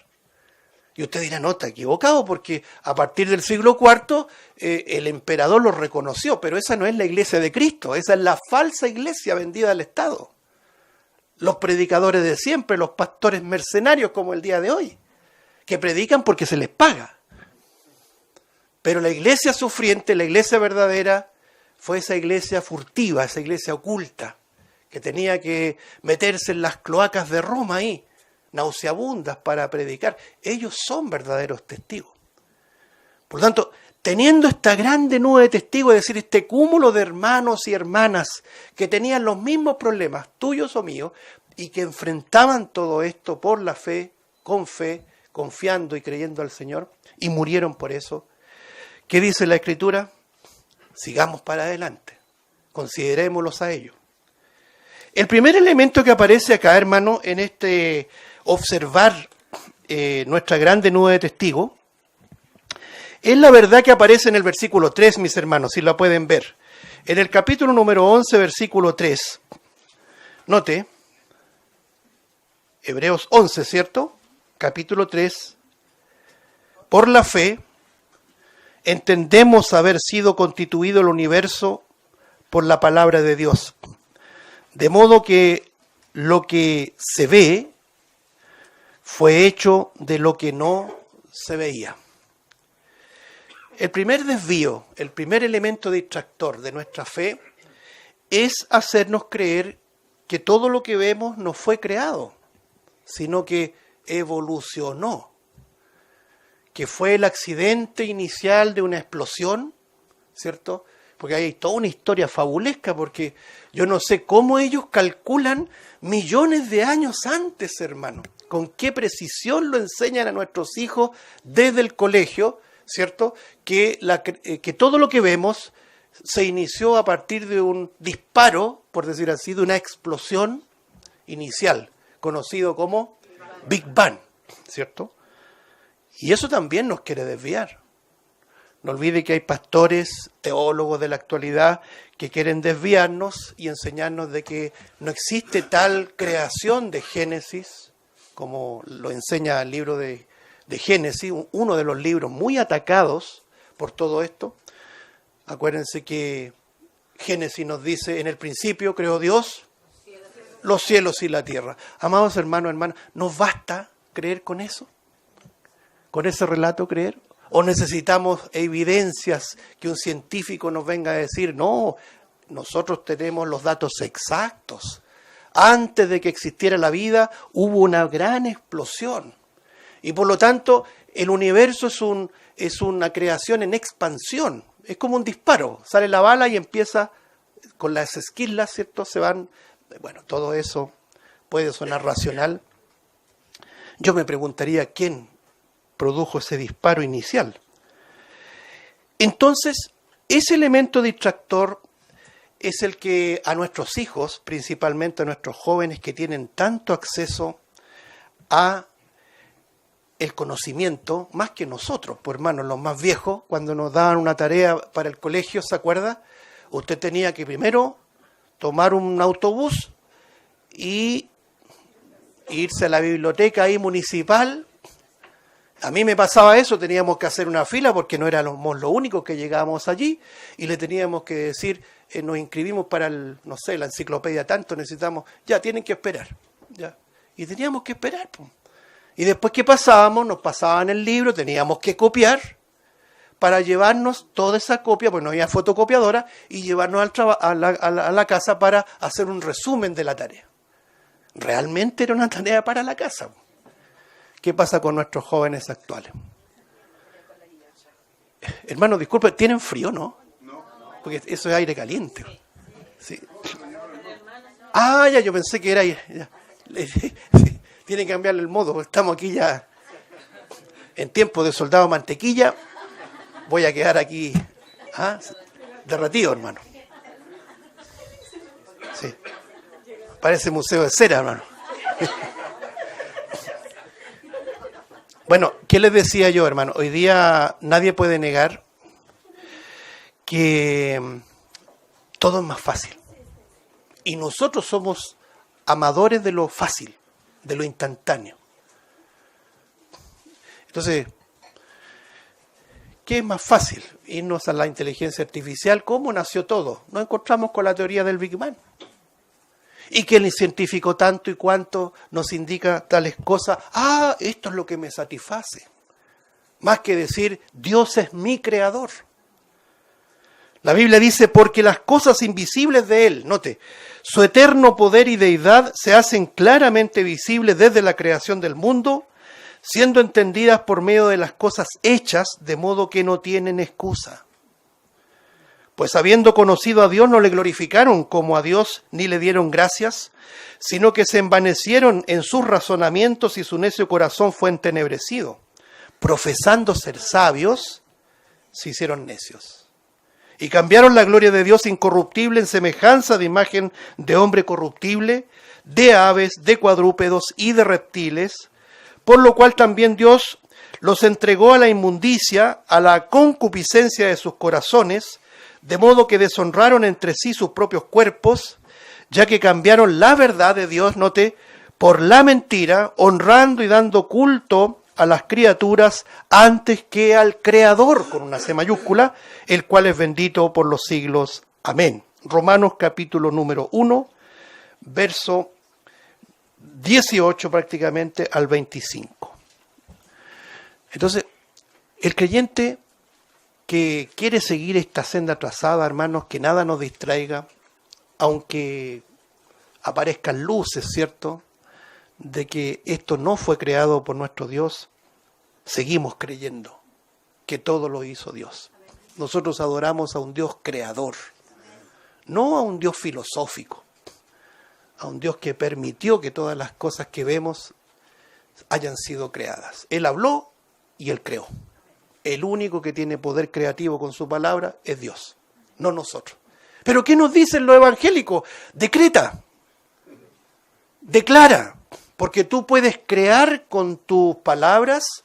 Speaker 1: Y usted dirá, no, está equivocado, porque a partir del siglo IV el emperador lo reconoció, pero esa no es la iglesia de Cristo, esa es la falsa iglesia vendida al Estado. Los predicadores de siempre, los pastores mercenarios como el día de hoy, que predican porque se les paga. Pero la iglesia sufriente, la iglesia verdadera, fue esa iglesia furtiva, esa iglesia oculta, que tenía que meterse en las cloacas de Roma ahí, nauseabundas para predicar. Ellos son verdaderos testigos. Por lo tanto, teniendo esta grande nube de testigos, es decir, este cúmulo de hermanos y hermanas que tenían los mismos problemas, tuyos o míos, y que enfrentaban todo esto por la fe, confiando y creyendo al Señor, y murieron por eso. ¿Qué dice la Escritura? Sigamos para adelante, considerémoslos a ellos. El primer elemento que aparece acá, hermano, en este observar nuestra grande nube de testigos, es la verdad que aparece en el versículo 3, mis hermanos, si la pueden ver. En el capítulo número 11, versículo 3. Note, Hebreos 11, ¿cierto? Capítulo 3. Por la fe, entendemos haber sido constituido el universo por la palabra de Dios. De modo que lo que se ve fue hecho de lo que no se veía. El primer desvío, el primer elemento distractor de nuestra fe es hacernos creer que todo lo que vemos no fue creado, sino que evolucionó, que fue el accidente inicial de una explosión, ¿cierto? Porque hay toda una historia fabulesca, porque yo no sé cómo ellos calculan millones de años antes, hermano. Con qué precisión lo enseñan a nuestros hijos desde el colegio, ¿cierto? Que todo lo que vemos se inició a partir de un disparo, por decir así, de una explosión inicial, conocido como Big Bang, ¿cierto? Y eso también nos quiere desviar. No olvide que hay pastores, teólogos de la actualidad que quieren desviarnos y enseñarnos de que no existe tal creación de Génesis, como lo enseña el libro de Génesis, uno de los libros muy atacados por todo esto. Acuérdense que Génesis nos dice, en el principio creó Dios los cielos y la tierra. Amados hermanos, hermanas, ¿nos basta creer con eso? ¿Con ese relato creer? ¿O necesitamos evidencias que un científico nos venga a decir, no, nosotros tenemos los datos exactos? Antes de que existiera la vida hubo una gran explosión. Y por lo tanto, el universo es una creación en expansión. Es como un disparo. Sale la bala y empieza con las esquirlas, ¿cierto? Se van. Bueno, todo eso puede sonar racional. Yo me preguntaría quién produjo ese disparo inicial. Entonces, ese elemento distractor es el que a nuestros hijos, principalmente a nuestros jóvenes que tienen tanto acceso a el conocimiento, más que nosotros, pues hermanos, los más viejos, cuando nos daban una tarea para el colegio, ¿se acuerda? Usted tenía que primero tomar un autobús y irse a la biblioteca ahí municipal. A mí me pasaba eso, teníamos que hacer una fila porque no éramos los únicos que llegábamos allí y le teníamos que decir, nos inscribimos para no sé, la enciclopedia tanto, necesitamos, ya tienen que esperar, ya. Y teníamos que esperar, pues. Y después que pasábamos, nos pasaban el libro, teníamos que copiar para llevarnos toda esa copia, pues no había fotocopiadora, y llevarnos a la casa para hacer un resumen de la tarea. Realmente era una tarea para la casa. ¿Qué pasa con nuestros jóvenes actuales? Hermano, disculpe, ¿tienen frío, no? Porque eso es aire caliente. Sí. Ah, ya, yo pensé que era... Ya. Tienen que cambiarle el modo, estamos aquí ya en tiempo de soldado mantequilla. Voy a quedar aquí derretido, hermano. Sí. Parece museo de cera, hermano. Bueno, ¿qué les decía yo, hermano? Hoy día nadie puede negar que todo es más fácil. Y nosotros somos amadores de lo fácil, de lo instantáneo. Entonces, ¿qué es más fácil? Irnos a la inteligencia artificial. ¿Cómo nació todo? Nos encontramos con la teoría del Big Bang. Y que el científico tanto y cuanto nos indica tales cosas. Ah, esto es lo que me satisface. Más que decir, Dios es mi creador. La Biblia dice, porque las cosas invisibles de Él, note, su eterno poder y deidad se hacen claramente visibles desde la creación del mundo, siendo entendidas por medio de las cosas hechas, de modo que no tienen excusa. Pues habiendo conocido a Dios, no le glorificaron como a Dios, ni le dieron gracias, sino que se envanecieron en sus razonamientos y su necio corazón fue entenebrecido. Profesando ser sabios, se hicieron necios. Y cambiaron la gloria de Dios incorruptible en semejanza de imagen de hombre corruptible, de aves, de cuadrúpedos y de reptiles, por lo cual también Dios los entregó a la inmundicia, a la concupiscencia de sus corazones, de modo que deshonraron entre sí sus propios cuerpos, ya que cambiaron la verdad de Dios, note, por la mentira, honrando y dando culto a las criaturas antes que al Creador, con una C mayúscula, el cual es bendito por los siglos. Amén. Romanos capítulo número 1, verso 18 prácticamente al 25. Entonces, el creyente que quiere seguir esta senda trazada, hermanos, que nada nos distraiga, aunque aparezcan luces, ¿cierto?, de que esto no fue creado por nuestro Dios, seguimos creyendo que todo lo hizo Dios. Nosotros adoramos a un Dios creador, no a un Dios filosófico, a un Dios que permitió que todas las cosas que vemos hayan sido creadas. Él habló y Él creó. El único que tiene poder creativo con su palabra es Dios, no nosotros. ¿Pero qué nos dicen los evangélicos? Decreta, declara, porque tú puedes crear con tus palabras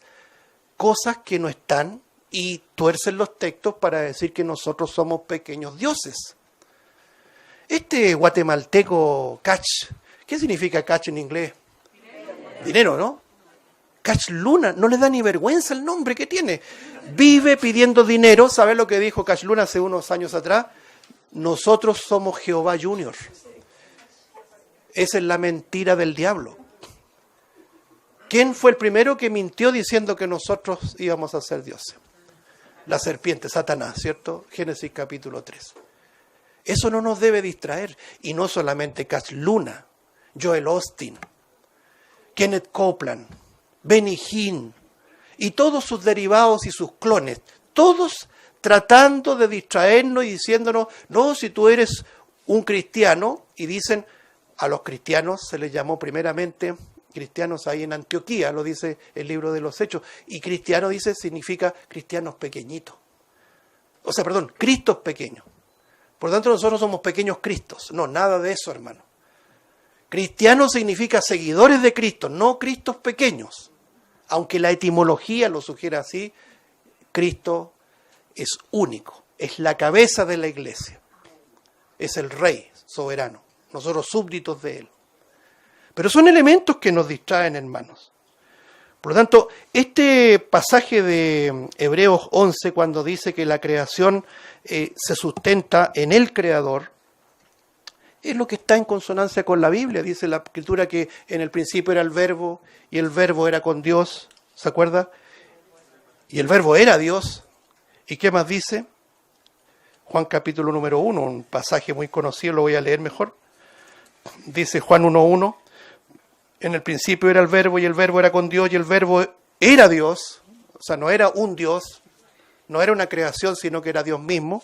Speaker 1: cosas que no están y tuercen los textos para decir que nosotros somos pequeños dioses. Este guatemalteco Cach, ¿qué significa Cach en inglés? Dinero, ¿no? Cach Luna, no le da ni vergüenza el nombre que tiene. Vive pidiendo dinero. ¿Sabes lo que dijo Cach Luna hace unos años atrás? Nosotros somos Jehová Junior. Esa es la mentira del diablo. ¿Quién fue el primero que mintió diciendo que nosotros íbamos a ser dioses? La serpiente, Satanás, ¿cierto? Génesis capítulo 3. Eso no nos debe distraer. Y no solamente Cach Luna, Joel Austin, Kenneth Copeland, Benny Hinn y todos sus derivados y sus clones, todos tratando de distraernos y diciéndonos, no, si tú eres un cristiano, y dicen, a los cristianos se les llamó primeramente cristianos ahí en Antioquía, lo dice el libro de los Hechos, y cristiano dice significa cristianos pequeñitos. O sea, perdón, Cristos pequeños. Por lo tanto, nosotros somos pequeños Cristos. No, nada de eso, hermano. Cristiano significa seguidores de Cristo, no Cristos pequeños. Aunque la etimología lo sugiere así, Cristo es único, es la cabeza de la iglesia, es el rey soberano, nosotros súbditos de él. Pero son elementos que nos distraen, hermanos. Por lo tanto, este pasaje de Hebreos 11, cuando dice que la creación se sustenta en el Creador, es lo que está en consonancia con la Biblia. Dice la Escritura que en el principio era el Verbo, y el Verbo era con Dios, ¿se acuerda? Y el Verbo era Dios. ¿Y qué más dice? Juan capítulo número 1, un pasaje muy conocido, lo voy a leer mejor. Dice Juan 1:1, en el principio era el Verbo, y el Verbo era con Dios, y el Verbo era Dios. O sea, no era un Dios, no era una creación, sino que era Dios mismo.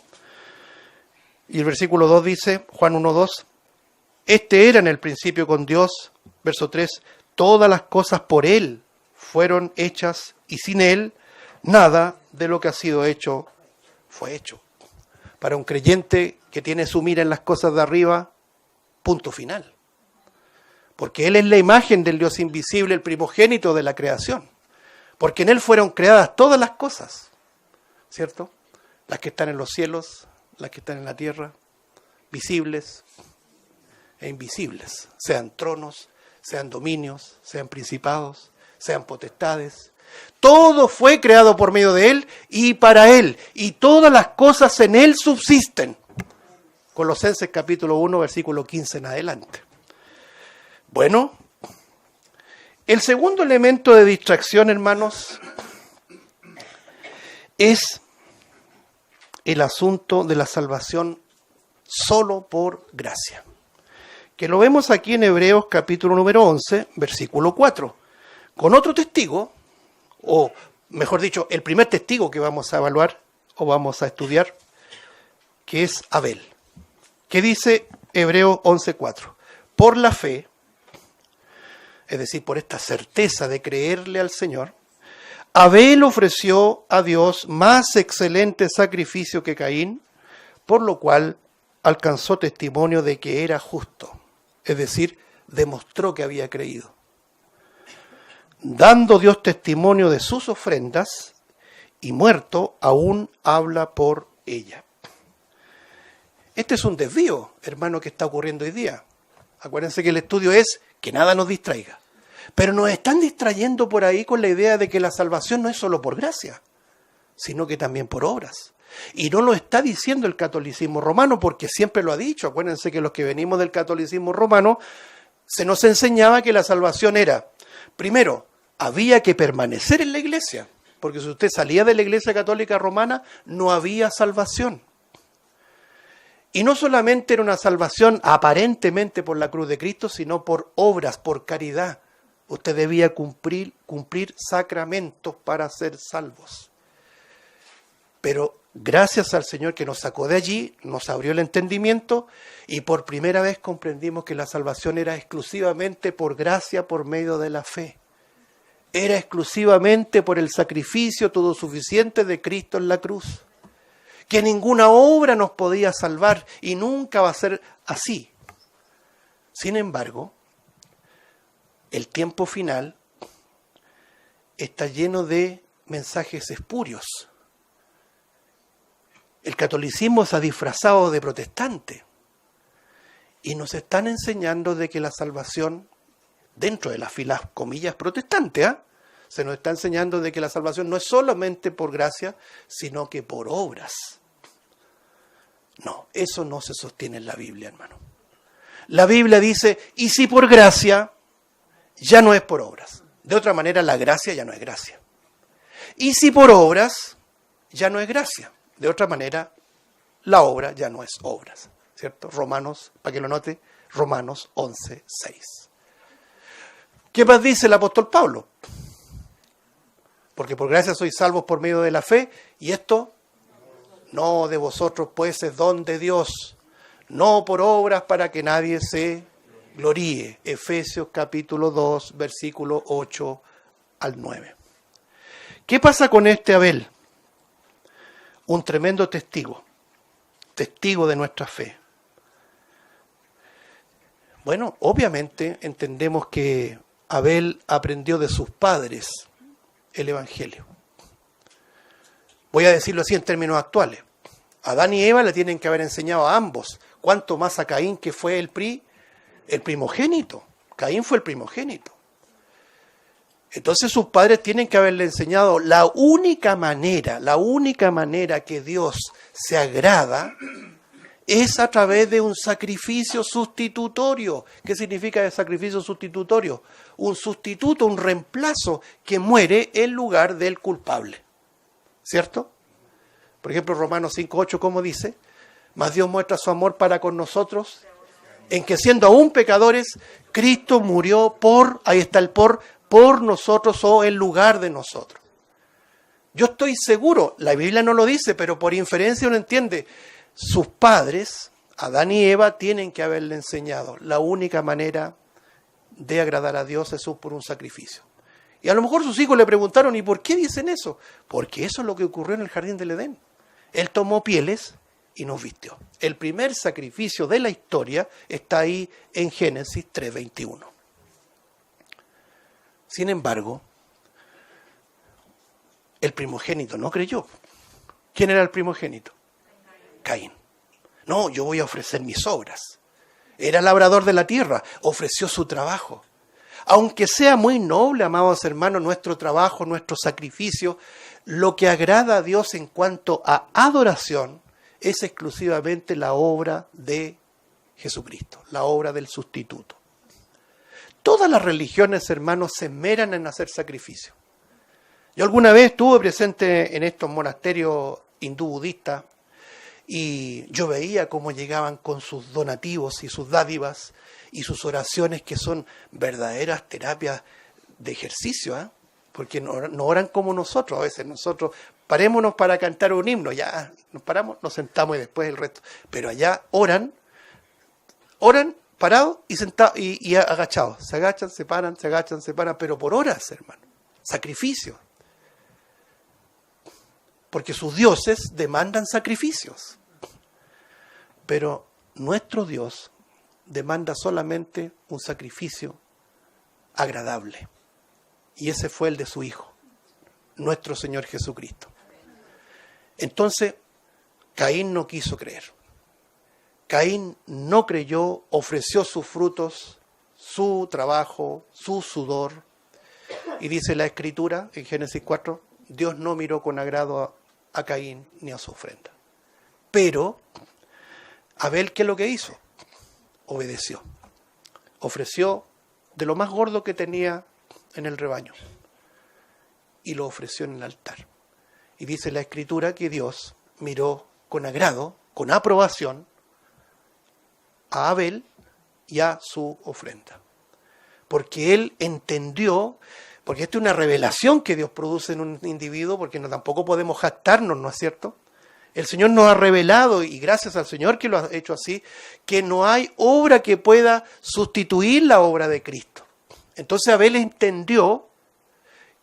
Speaker 1: Y el versículo 2 dice, Juan 1:2, este era en el principio con Dios. Verso 3, todas las cosas por Él fueron hechas, y sin Él nada de lo que ha sido hecho fue hecho. Para un creyente que tiene su mira en las cosas de arriba, punto final. Porque Él es la imagen del Dios invisible, el primogénito de la creación. Porque en Él fueron creadas todas las cosas, ¿cierto? Las que están en los cielos, las que están en la tierra, visibles e invisibles, sean tronos, sean dominios, sean principados, sean potestades. Todo fue creado por medio de Él y para Él, y todas las cosas en Él subsisten. Colosenses capítulo 1, versículo 15 en adelante. Bueno, el segundo elemento de distracción, hermanos, es el asunto de la salvación solo por gracia. Que lo vemos aquí en Hebreos capítulo número 11, versículo 4. Con otro testigo, o mejor dicho, el primer testigo que vamos a evaluar o vamos a estudiar, que es Abel. ¿Qué dice Hebreos 11:4? Por la fe, es decir, por esta certeza de creerle al Señor, Abel ofreció a Dios más excelente sacrificio que Caín, por lo cual alcanzó testimonio de que era justo, es decir, demostró que había creído. Dando Dios testimonio de sus ofrendas, y muerto, aún habla por ella. Este es un desvío, hermano, que está ocurriendo hoy día. Acuérdense que el estudio es que nada nos distraiga. Pero nos están distrayendo por ahí con la idea de que la salvación no es solo por gracia, sino que también por obras. Y no lo está diciendo el catolicismo romano, porque siempre lo ha dicho. Acuérdense que los que venimos del catolicismo romano, se nos enseñaba que la salvación era, primero, había que permanecer en la iglesia, porque si usted salía de la iglesia católica romana, no había salvación. Y no solamente era una salvación aparentemente por la cruz de Cristo, sino por obras, por caridad. Usted debía cumplir sacramentos para ser salvos. Pero gracias al Señor que nos sacó de allí, nos abrió el entendimiento y por primera vez comprendimos que la salvación era exclusivamente por gracia, por medio de la fe. Era exclusivamente por el sacrificio todo suficiente de Cristo en la cruz. Que ninguna obra nos podía salvar y nunca va a ser así. Sin embargo, el tiempo final está lleno de mensajes espurios El catolicismo se ha disfrazado de protestante y nos están enseñando de que la salvación, dentro de las filas, comillas, protestantes, se nos está enseñando de que la salvación no es solamente por gracia, sino que por obras. No, eso no se sostiene en la Biblia, hermano. La Biblia dice, y si por gracia, ya no es por obras. De otra manera, la gracia ya no es gracia. Y si por obras, ya no es gracia. De otra manera, la obra ya no es obras. ¿Cierto? Romanos, para que lo note, Romanos 11:6. ¿Qué más dice el apóstol Pablo? Porque por gracia sois salvos por medio de la fe, y esto no de vosotros, pues es don de Dios, no por obras para que nadie se gloríe. Efesios capítulo 2, versículo 8 al 9. ¿Qué pasa con este Abel? Un tremendo testigo de nuestra fe. Bueno, obviamente entendemos que Abel aprendió de sus padres el Evangelio. Voy a decirlo así en términos actuales. Adán y Eva le tienen que haber enseñado a ambos, cuanto más a Caín, que fue el primogénito. Caín fue el primogénito. Entonces sus padres tienen que haberle enseñado la única manera que Dios se agrada es a través de un sacrificio sustitutorio. ¿Qué significa el sacrificio sustitutorio? Un sustituto, un reemplazo que muere en lugar del culpable. ¿Cierto? Por ejemplo, Romanos 5:8, ¿cómo dice? Mas Dios muestra su amor para con nosotros, en que siendo aún pecadores, Cristo murió ahí está el por nosotros o en lugar de nosotros. Yo estoy seguro, la Biblia no lo dice, pero por inferencia uno entiende, sus padres, Adán y Eva, tienen que haberle enseñado la única manera de agradar a Dios es por un sacrificio. Y a lo mejor sus hijos le preguntaron, ¿y por qué dicen eso? Porque eso es lo que ocurrió en el jardín del Edén. Él tomó pieles y nos vistió. El primer sacrificio de la historia está ahí en Génesis 3:21. Sin embargo, el primogénito no creyó. ¿Quién era el primogénito? Caín. No, yo voy a ofrecer mis obras. Era labrador de la tierra, ofreció su trabajo. Aunque sea muy noble, amados hermanos, nuestro trabajo, nuestro sacrificio, lo que agrada a Dios en cuanto a adoración es exclusivamente la obra de Jesucristo, la obra del sustituto. Todas las religiones, hermanos, se esmeran en hacer sacrificio. Yo alguna vez estuve presente en estos monasterios hindú-budistas y yo veía cómo llegaban con sus donativos y sus dádivas y sus oraciones, que son verdaderas terapias de ejercicio, porque no oran como nosotros. A veces nosotros parémonos para cantar un himno, ya nos paramos, nos sentamos y después el resto. Pero allá oran parados y sentados y agachados. Se agachan, se paran, pero por horas, hermano. Sacrificio. Porque sus dioses demandan sacrificios. Pero nuestro Dios demanda solamente un sacrificio agradable. Y ese fue el de su Hijo, nuestro Señor Jesucristo. Entonces, Caín no quiso creer. Caín no creyó, ofreció sus frutos, su trabajo, su sudor. Y dice la Escritura en Génesis 4, Dios no miró con agrado a Caín ni a su ofrenda. Pero Abel, ¿qué es lo que hizo? Obedeció. Ofreció de lo más gordo que tenía en el rebaño. Y lo ofreció en el altar. Y dice la Escritura que Dios miró con agrado, con aprobación, a Abel y a su ofrenda. Porque él entendió, porque esta es una revelación que Dios produce en un individuo, porque tampoco podemos jactarnos, ¿no es cierto? El Señor nos ha revelado, y gracias al Señor que lo ha hecho así, que no hay obra que pueda sustituir la obra de Cristo. Entonces Abel entendió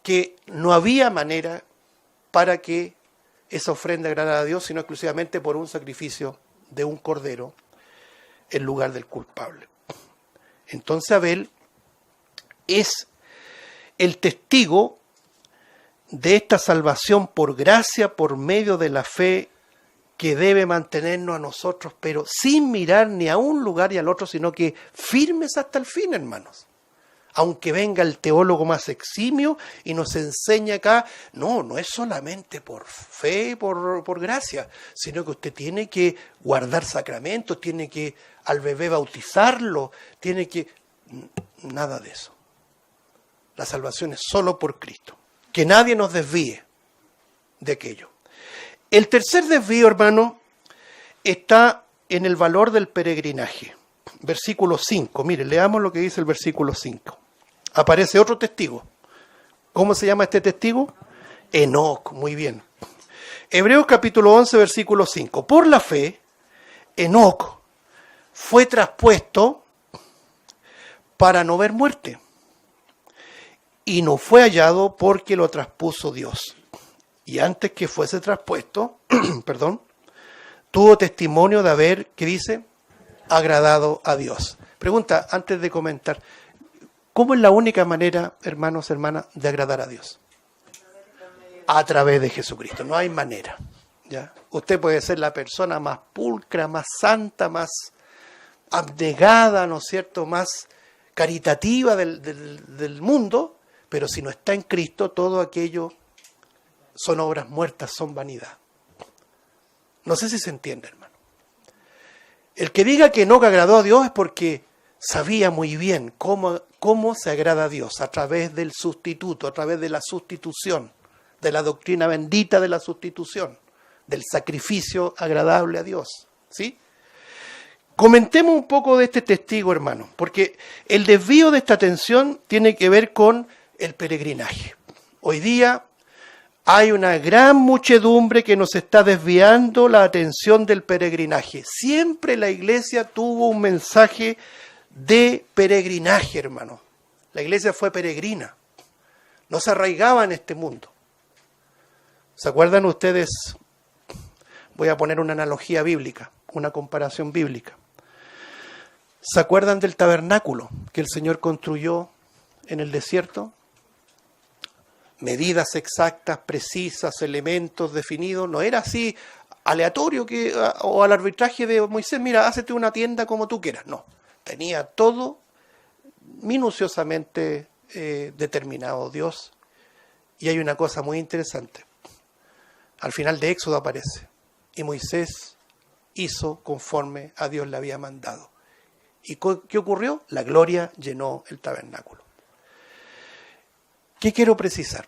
Speaker 1: que no había manera para que esa ofrenda agradara a Dios, sino exclusivamente por un sacrificio de un cordero en lugar del culpable. Entonces Abel es el testigo de esta salvación por gracia, por medio de la fe que debe mantenernos a nosotros, pero sin mirar ni a un lugar y al otro, sino que firmes hasta el fin, hermanos. Aunque venga el teólogo más eximio y nos enseñe acá, no es solamente por fe, por gracia, sino que usted tiene que guardar sacramentos, tiene que al bebé bautizarlo, tiene que... Nada de eso. La salvación es solo por Cristo. Que nadie nos desvíe de aquello. El tercer desvío, hermano, está en el valor del peregrinaje. Versículo 5. Mire, leamos lo que dice el versículo 5. Aparece otro testigo. ¿Cómo se llama este testigo? Enoc, muy bien. Hebreos capítulo 11, versículo 5. Por la fe, Enoc fue traspuesto para no ver muerte. Y no fue hallado porque lo traspuso Dios. Y antes que fuese traspuesto, tuvo testimonio de haber, ¿qué dice? Agradado a Dios. Pregunta, antes de comentar, ¿cómo es la única manera, hermanos, hermanas, de agradar a Dios? A través de Jesucristo. No hay manera. ¿Ya? Usted puede ser la persona más pulcra, más santa, más abnegada, ¿no es cierto?, más caritativa del mundo, pero si no está en Cristo, todo aquello son obras muertas, son vanidad. No sé si se entiende, hermano. El que diga que no agradó a Dios es porque sabía muy bien cómo se agrada a Dios, a través del sustituto, a través de la sustitución, de la doctrina bendita de la sustitución, del sacrificio agradable a Dios. ¿Sí? Comentemos un poco de este testigo, hermano, porque el desvío de esta atención tiene que ver con el peregrinaje. Hoy día hay una gran muchedumbre que nos está desviando la atención del peregrinaje. Siempre la iglesia tuvo un mensaje de peregrinaje, hermano. La iglesia fue peregrina, no se arraigaba en este mundo. ¿Se acuerdan ustedes? Voy a poner una analogía bíblica, una comparación bíblica. ¿Se acuerdan del tabernáculo que el Señor construyó en el desierto? Medidas exactas, precisas, elementos definidos. No era así aleatorio o al arbitraje de Moisés, mira, hácete una tienda como tú quieras. No, tenía todo minuciosamente determinado Dios. Y hay una cosa muy interesante. Al final de Éxodo aparece. Y Moisés hizo conforme a Dios le había mandado. ¿Y qué ocurrió? La gloria llenó el tabernáculo. ¿Qué quiero precisar?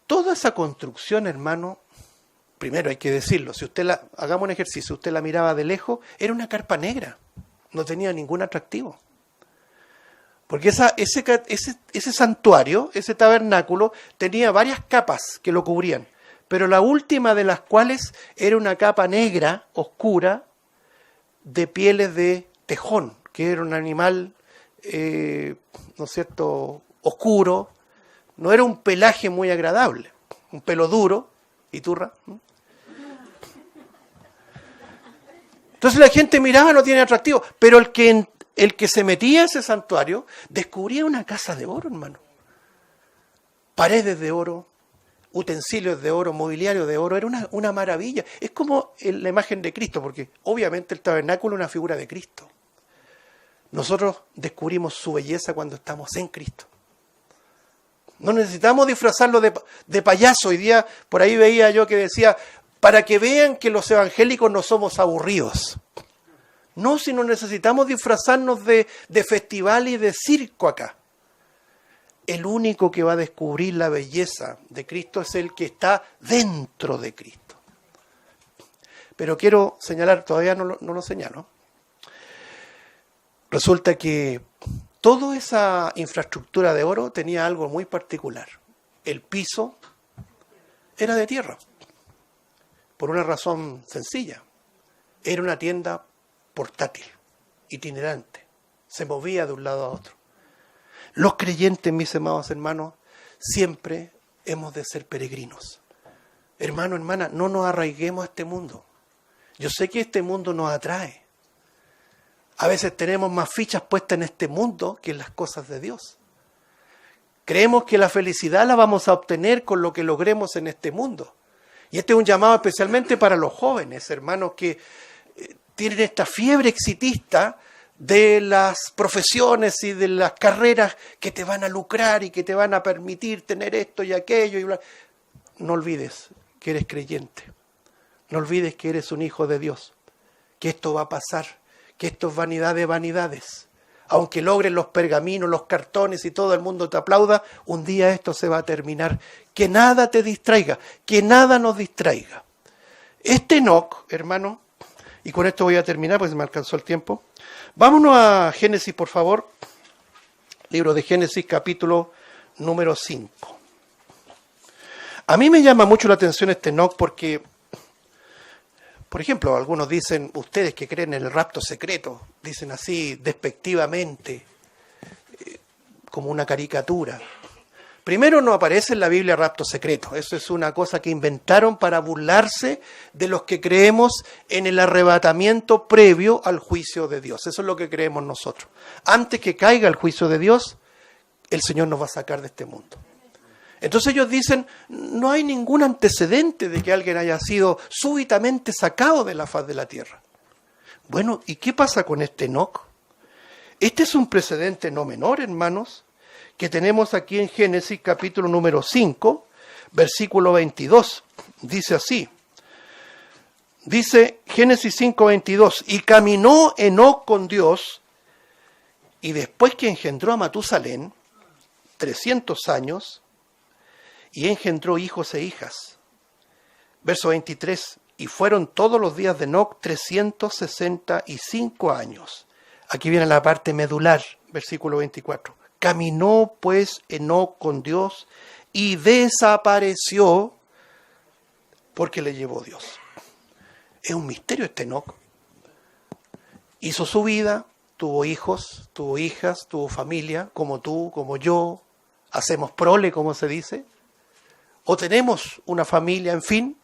Speaker 1: Toda esa construcción, hermano, primero hay que decirlo, hagamos un ejercicio, usted la miraba de lejos, era una carpa negra, no tenía ningún atractivo. Porque ese santuario, ese tabernáculo, tenía varias capas que lo cubrían, pero la última de las cuales era una capa negra, oscura, de pieles de tejón, que era un animal, ¿no es cierto?, oscuro. No era un pelaje muy agradable, un pelo duro y turra. Entonces la gente miraba, no tiene atractivo, pero el que se metía a ese santuario descubría una casa de oro, hermano. Paredes de oro, utensilios de oro, mobiliario de oro, era una maravilla. Es como la imagen de Cristo, porque obviamente el tabernáculo es una figura de Cristo. Nosotros descubrimos su belleza cuando estamos en Cristo. No necesitamos disfrazarlo de payaso. Hoy día por ahí veía yo que decía, para que vean que los evangélicos no somos aburridos. No, sino necesitamos disfrazarnos de festival y de circo acá. El único que va a descubrir la belleza de Cristo es el que está dentro de Cristo. Pero quiero señalar, todavía no lo señalo. Resulta que toda esa infraestructura de oro tenía algo muy particular. El piso era de tierra, por una razón sencilla. Era una tienda portátil, itinerante, se movía de un lado a otro. Los creyentes, mis amados hermanos, siempre hemos de ser peregrinos. Hermano, hermana, no nos arraiguemos a este mundo. Yo sé que este mundo nos atrae. A veces tenemos más fichas puestas en este mundo que en las cosas de Dios. Creemos que la felicidad la vamos a obtener con lo que logremos en este mundo. Y este es un llamado especialmente para los jóvenes, hermanos, que tienen esta fiebre exitista de las profesiones y de las carreras que te van a lucrar y que te van a permitir tener esto y aquello. Y bla. No olvides que eres creyente. No olvides que eres un hijo de Dios. Que esto va a pasar. Que esto es vanidad de vanidades. Aunque logres los pergaminos, los cartones y todo el mundo te aplauda, un día esto se va a terminar. Que nada te distraiga. Que nada nos distraiga. Este Enoc, hermano, y con esto voy a terminar porque se me alcanzó el tiempo. Vámonos a Génesis, por favor. Libro de Génesis, capítulo número 5. A mí me llama mucho la atención este Enoc porque, por ejemplo, algunos dicen, ustedes que creen en el rapto secreto, dicen así despectivamente, como una caricatura. Primero, no aparece en la Biblia rapto secreto. Eso es una cosa que inventaron para burlarse de los que creemos en el arrebatamiento previo al juicio de Dios. Eso es lo que creemos nosotros. Antes que caiga el juicio de Dios, el Señor nos va a sacar de este mundo. Entonces ellos dicen, no hay ningún antecedente de que alguien haya sido súbitamente sacado de la faz de la tierra. Bueno, ¿y qué pasa con este Enoc? Este es un precedente no menor, hermanos, que tenemos aquí en Génesis capítulo número 5, versículo 22. Dice así. Dice Génesis 5, 22. Y caminó Enoc con Dios, y después que engendró a Matusalén, 300 años, y engendró hijos e hijas. Verso 23. Y fueron todos los días de Enoc 365 años. Aquí viene la parte medular, versículo 24. Caminó pues Enoc con Dios y desapareció porque le llevó Dios. Es un misterio este Enoc. Hizo su vida, tuvo hijos, tuvo hijas, tuvo familia, como tú, como yo. Hacemos prole, como se dice. O tenemos una familia, en fin.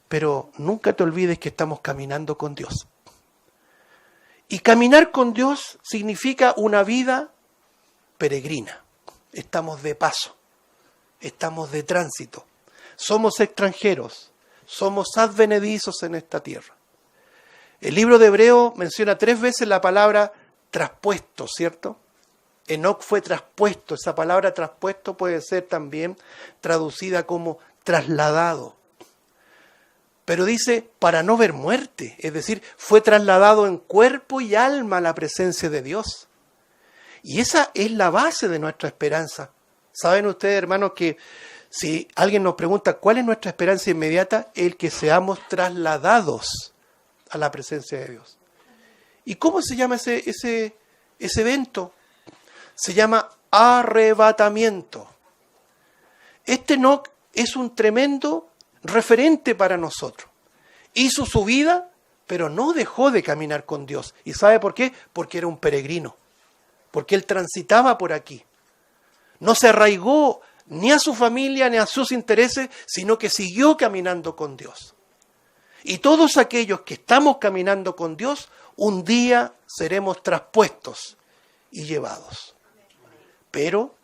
Speaker 1: Pero nunca te olvides que estamos caminando con Dios. Y caminar con Dios significa una vida peregrina. Estamos de paso, estamos de tránsito, somos extranjeros, somos advenedizos en esta tierra. El libro de Hebreo menciona 3 veces la palabra traspuesto, ¿cierto? Enoc fue traspuesto. Esa palabra traspuesto puede ser también traducida como trasladado. Pero dice, para no ver muerte, es decir, fue trasladado en cuerpo y alma a la presencia de Dios. Y esa es la base de nuestra esperanza. ¿Saben ustedes, hermanos, que si alguien nos pregunta cuál es nuestra esperanza inmediata? El que seamos trasladados a la presencia de Dios. ¿Y cómo se llama ese evento? Se llama arrebatamiento. Este Enoc es un tremendo referente para nosotros. Hizo su vida, pero no dejó de caminar con Dios. ¿Y sabe por qué? Porque era un peregrino. Porque él transitaba por aquí. No se arraigó ni a su familia ni a sus intereses, sino que siguió caminando con Dios. Y todos aquellos que estamos caminando con Dios, un día seremos traspuestos y llevados. Pero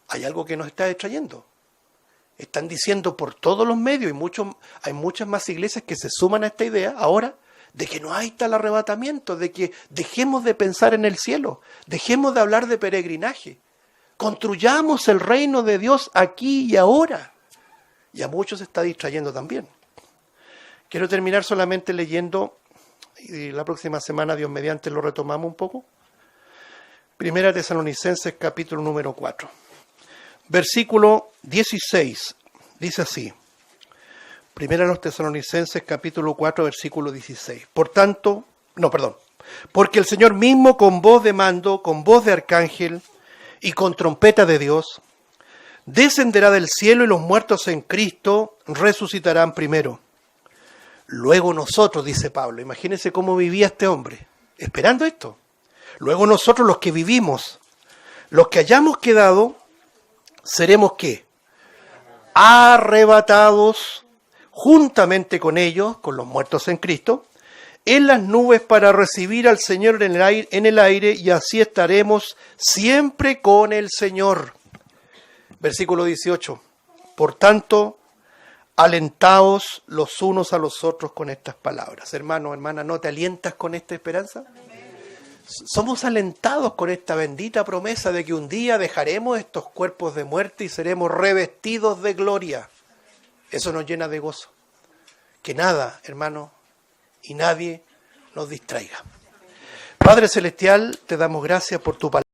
Speaker 1: hay algo que nos está distrayendo. Están diciendo por todos los medios, y hay muchas más iglesias que se suman a esta idea ahora, de que no hay tal arrebatamiento, de que dejemos de pensar en el cielo, dejemos de hablar de peregrinaje, construyamos el reino de Dios aquí y ahora. Y a muchos se está distrayendo también. Quiero terminar solamente leyendo, y la próxima semana, Dios mediante, lo retomamos un poco. Primera Tesalonicenses, capítulo número 4. Versículo 16, dice así. Primera los Tesalonicenses, capítulo 4, versículo 16. Porque el Señor mismo con voz de mando, con voz de arcángel y con trompeta de Dios, descenderá del cielo y los muertos en Cristo resucitarán primero. Luego nosotros, dice Pablo, imagínense cómo vivía este hombre, esperando esto. Luego nosotros los que vivimos, los que hayamos quedado, seremos ¿qué? Arrebatados juntamente con ellos, con los muertos en Cristo, en las nubes para recibir al Señor en el aire, y así estaremos siempre con el Señor. Versículo 18. Por tanto, alentados los unos a los otros con estas palabras. Hermano, hermana, ¿no te alientas con esta esperanza? Somos alentados con esta bendita promesa de que un día dejaremos estos cuerpos de muerte y seremos revestidos de gloria. Eso nos llena de gozo. Que nada, hermano, y nadie nos distraiga. Padre Celestial, te damos gracias por tu palabra.